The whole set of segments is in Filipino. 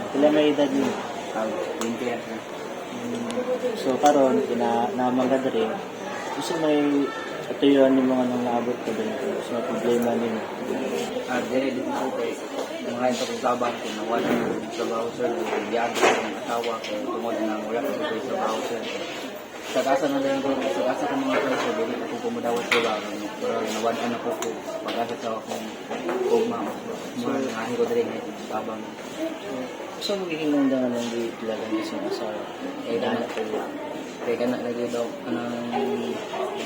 Pila may edad niyo? 20 years na. So karon kinamangga diri. Gusto may atuyuan ni mga nang naabot ka din. So problema nimo. Dili dito ko kay mga ito kong tabang kung nawala ng trabaho sir, biyado ko ng asawa ko tungod na wala ko sa trabaho sir. Sa kasa na din ko, sa kasa ko mga friends ko, dili ako pumudawat sila. Pero nawalan ako ko, pag-asa sa akong ugma. Mga nangahin ko dili ngayon sa tabang. So magiging nang dangan ng di talagang kasi asawa. Kaya dana ko kaya ka na lagi daw kanang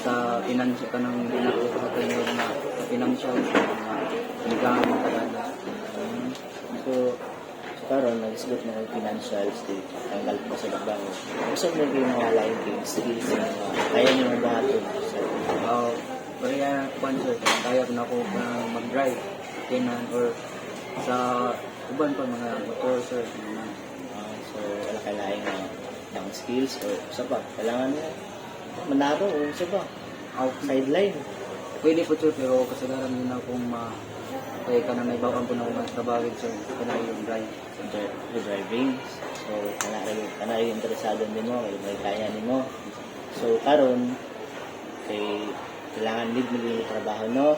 sa financial kanang ginako sa kayo na sa financial na ligahan mo talaga. So karon nagsugot na ng financial state tanggal pa sa trabaho. Gusto mo magiging mga lain skills na kaya niyo mabahatod sa Pero kaya sponsor kaya ko na ako mag-drive kinan or sa uban pa mga motor sir. so wala kailangan ng skills or isa pa kailangan mo manaro o isa pa sideline. Pwede po sir pero kasagaran din akong kaya ka na may bawang po na mga trabaho sir kana yung drive. Driving. So kana rin interesado nimo may kaya nimo. So karon kay kailangan need mo yung trabaho no.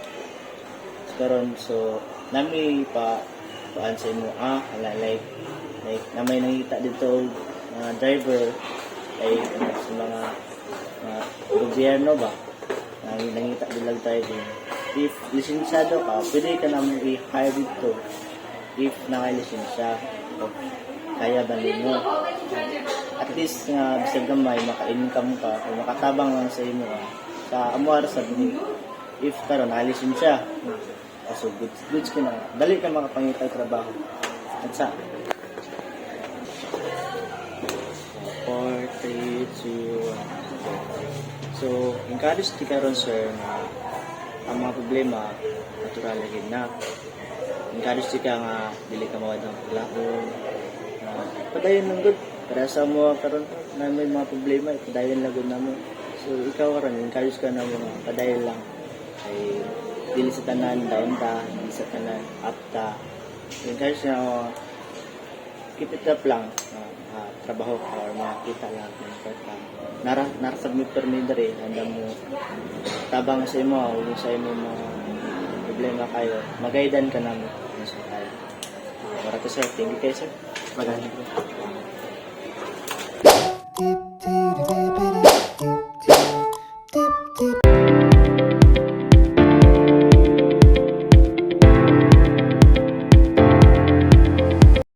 Karon so nami pa kuan sa imo like na may nakita dito mga driver ay sa mga gobyerno ba nangita bilang driving. If lisensyado ka, pwede ka naman i-hire dito if naka-lisensya o kaya ba mo. At least nga bisag gamay maka-income ka o makatabang lang sa imo sa amuar sa if karon naka-lisensya. So goods ko na dali ka makapangita trabaho. At sa 4, 3, 2, 1. So encourage ti karon sir na ang mga problema natural lagi na encourage ti ka nga dili ka mawad ng plahon padayon ng good para sa mo karon na may mga problema padayon lang good namo. So ikaw karon encourage ka na mga padayon lang ay dili sa tanan dayon ta dili sa tanan apta encourage na keep it up lang trabaho ka or makita lang narasabmit per me dere handa mo tabang sa imo o sa imo mga problema kayo magaidan ka namo sa tayo para to sir thank you kayo sir maganda po